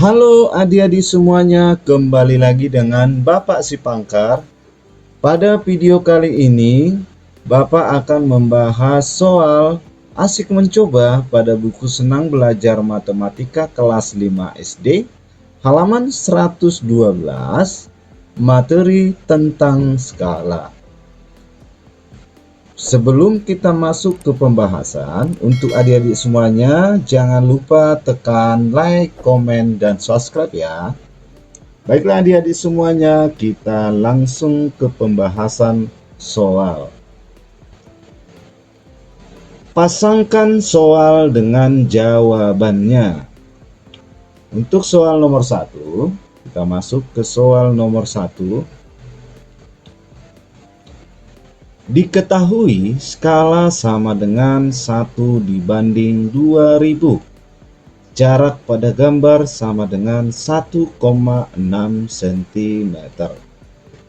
Halo adik-adik semuanya, kembali lagi dengan Bapak Sipangkar. Pada video kali ini, Bapak akan membahas soal asik mencoba pada buku Senang Belajar Matematika kelas 5 SD, halaman 112, materi tentang skala. Sebelum kita masuk ke pembahasan, untuk adik-adik semuanya, jangan lupa tekan like, komen, dan subscribe ya. Baiklah adik-adik semuanya, kita langsung ke pembahasan soal. Pasangkan soal dengan jawabannya. Untuk soal nomor 1, kita masuk ke soal nomor 1. Diketahui skala sama dengan 1 dibanding 2000. Jarak pada gambar sama dengan 1,6 cm.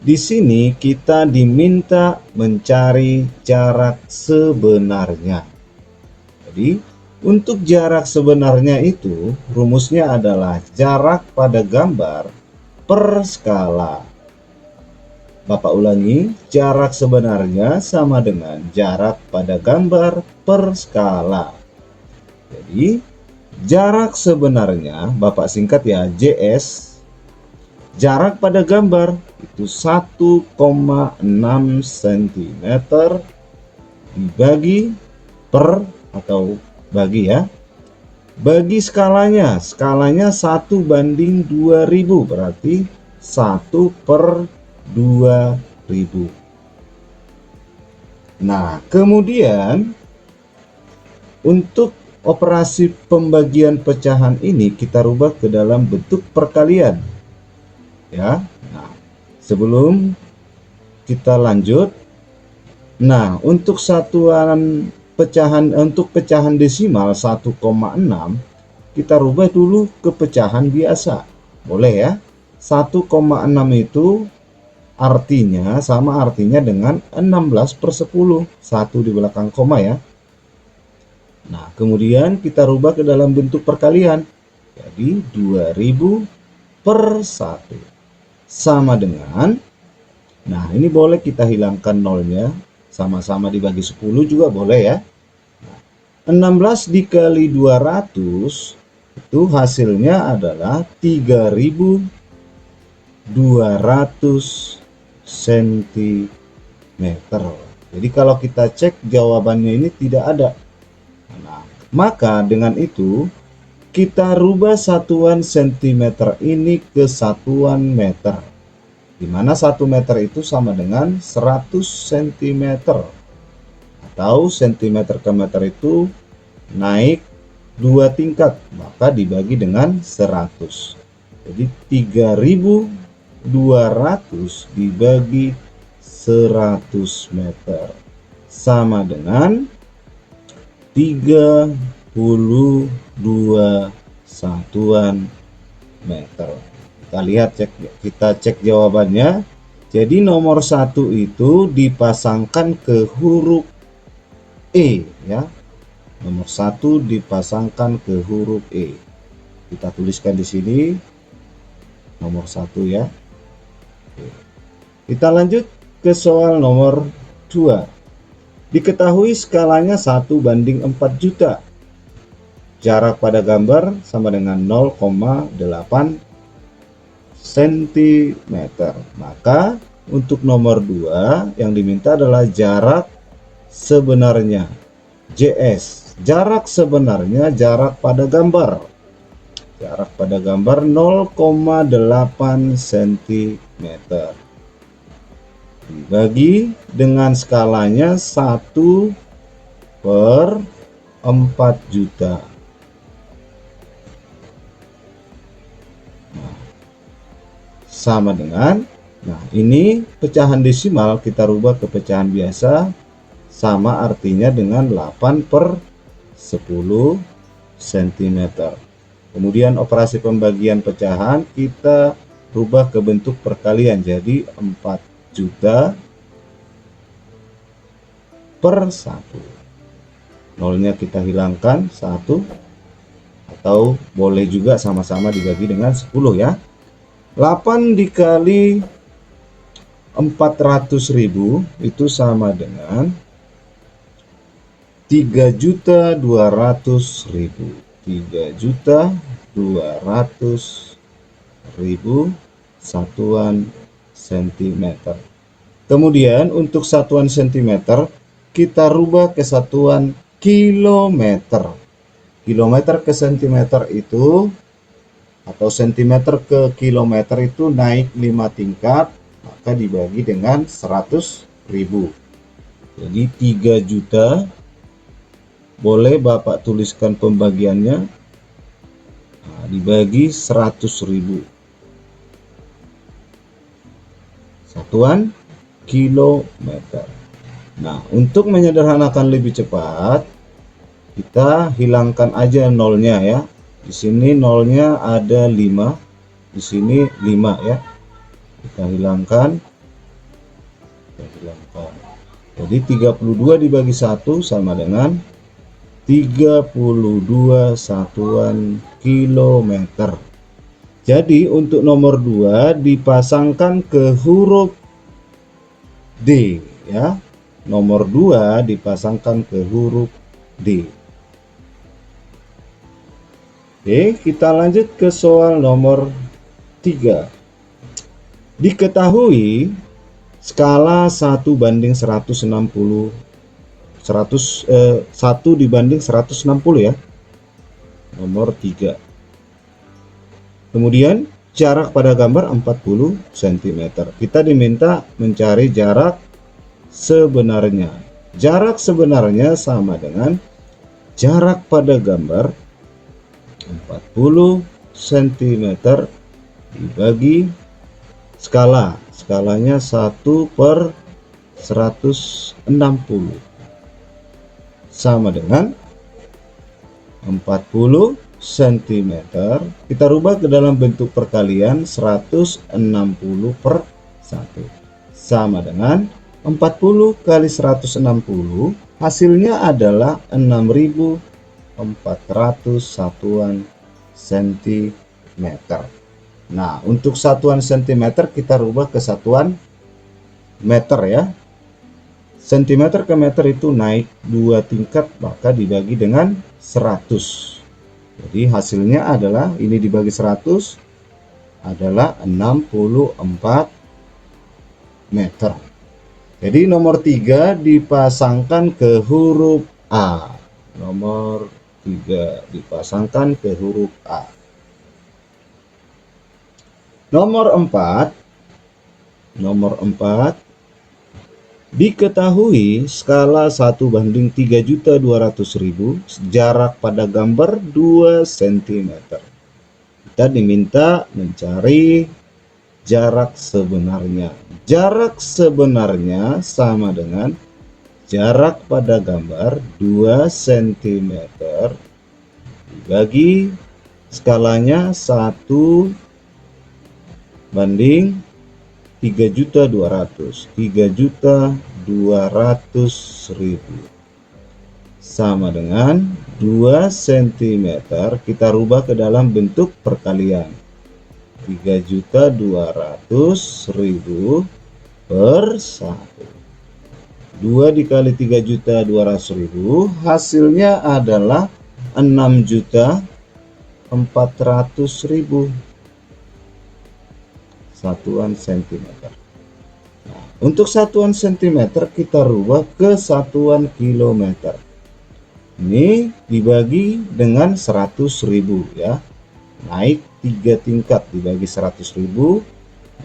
Di sini kita diminta mencari jarak sebenarnya. Jadi, untuk jarak sebenarnya itu rumusnya adalah jarak pada gambar per skala. Bapak ulangi, jarak sebenarnya sama dengan jarak pada gambar per skala. Jadi, jarak sebenarnya, Bapak singkat ya, JS. Jarak pada gambar itu 1,6 cm dibagi per atau bagi ya. Bagi skalanya, 1 banding 2000, berarti 1 per 2000. Nah, kemudian untuk operasi pembagian pecahan ini kita rubah ke dalam bentuk perkalian. Ya. Nah, sebelum kita lanjut, nah, untuk pecahan desimal 1,6 kita rubah dulu ke pecahan biasa. Boleh ya? 1,6 itu artinya dengan 16/10, 1 di belakang koma ya. Nah, kemudian kita rubah ke dalam bentuk perkalian. Jadi 2000 per 1 sama dengan, nah ini boleh kita hilangkan nolnya, sama-sama dibagi 10 juga boleh ya. Nah, 16 dikali 200 itu hasilnya adalah 3200 cm. Jadi kalau kita cek jawabannya ini tidak ada. Nah, maka dengan itu kita rubah satuan cm ini ke satuan meter, di mana 1 meter itu sama dengan 100 cm, atau cm ke meter itu naik 2 tingkat, maka dibagi dengan 100. Jadi 3200 dibagi 100 meter sama dengan 32 satuan meter. Kita cek jawabannya. Jadi nomor 1 itu dipasangkan ke huruf E ya. Nomor 1 dipasangkan ke huruf E. Kita tuliskan di sini nomor 1 ya. Kita lanjut ke soal nomor 2. Diketahui skalanya 1 banding 4 juta. Jarak pada gambar sama dengan 0,8 cm. Maka untuk nomor 2 yang diminta adalah jarak sebenarnya, JS. Jarak sebenarnya jarak pada gambar. Jarak pada gambar 0,8 cm. Dibagi dengan skalanya 1 per 4 juta. Nah, sama dengan, nah ini pecahan desimal kita rubah ke pecahan biasa, sama artinya dengan 8 per 10 cm. Kemudian operasi pembagian pecahan kita rubah ke bentuk perkalian, jadi 4 juta per 1. Nolnya kita hilangkan, 1. atau boleh juga sama-sama dibagi dengan 10 ya. 8 dikali 400.000 itu sama dengan 3.200.000. 3.200.000 satuan sentimeter. Kemudian untuk satuan sentimeter kita rubah ke satuan kilometer. Kilometer ke sentimeter itu atau sentimeter ke kilometer itu naik 5 tingkat, maka dibagi dengan 100.000. Jadi 3 juta, boleh Bapak tuliskan pembagiannya, dibagi 100.000 satuan kilometer. Nah, untuk menyederhanakan lebih cepat, kita hilangkan aja nolnya ya. Di sini nolnya ada 5, di sini 5 ya. Kita hilangkan. Jadi 32 dibagi 1 sama dengan 32 satuan kilometer. Jadi untuk nomor 2 dipasangkan ke huruf D ya. Nomor 2 dipasangkan ke huruf D. Oke, kita lanjut ke soal nomor 3. Diketahui skala 1 banding 160 1 dibanding 160 ya. Nomor 3. Kemudian jarak pada gambar 40 cm. Kita diminta mencari jarak sebenarnya. Jarak sebenarnya sama dengan jarak pada gambar 40 cm dibagi skala. Skalanya 1/160 sama dengan 40 cm. Kita rubah ke dalam bentuk perkalian 160/1 sama dengan 40 kali 160, hasilnya adalah 6.400 satuan sentimeter. Nah, untuk satuan sentimeter kita rubah ke satuan meter ya. Sentimeter ke meter itu naik 2 tingkat, maka dibagi dengan 100. Jadi hasilnya adalah, ini dibagi 100 adalah 64 meter. Jadi nomor 3 dipasangkan ke huruf A. Nomor 3 dipasangkan ke huruf A. Nomor 4. Diketahui skala 1 banding 3.200.000, jarak pada gambar 2 cm. Kita diminta mencari jarak sebenarnya. Jarak sebenarnya sama dengan jarak pada gambar 2 cm dibagi skalanya 1 banding 3.200.000 sama dengan 2 cm. Kita rubah ke dalam bentuk perkalian 3.200.000 per 1. 2 dikali 3.200.000 hasilnya adalah 6.400.000 satuan sentimeter. Nah, untuk satuan sentimeter kita rubah ke satuan kilometer. Ini dibagi dengan 100.000 ya. Naik 3 tingkat dibagi 100.000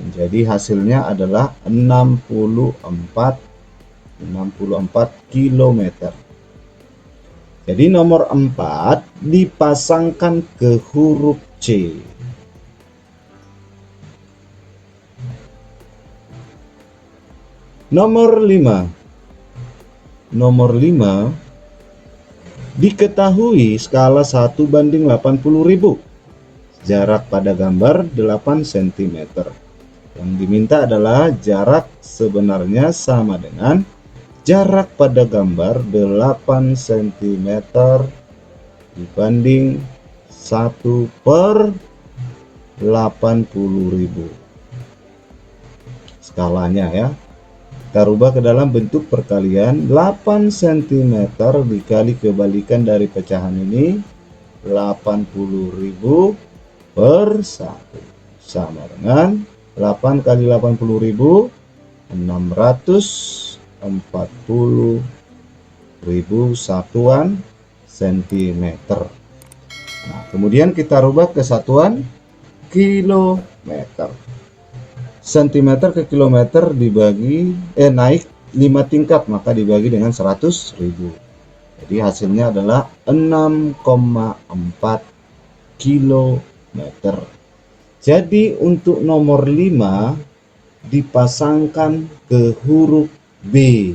menjadi hasilnya adalah 64 km. Jadi nomor 4 dipasangkan ke huruf C. Nomor 5. Diketahui skala 1 banding 80.000. Jarak pada gambar 8 cm. Yang diminta adalah jarak sebenarnya sama dengan jarak pada gambar 8 cm dibanding 1/80.000. Skalanya ya. Kita rubah ke dalam bentuk perkalian. 8 cm dikali kebalikan dari pecahan ini 80.000 per 1 sama dengan 8 kali 80.000, 640.000 satuan sentimeter. Nah, kemudian kita rubah ke satuan kilometer. Sentimeter ke kilometer dibagi naik 5 tingkat, maka dibagi dengan 100.000. Jadi hasilnya adalah 6,4 kilometer. Jadi untuk nomor 5 dipasangkan ke huruf B.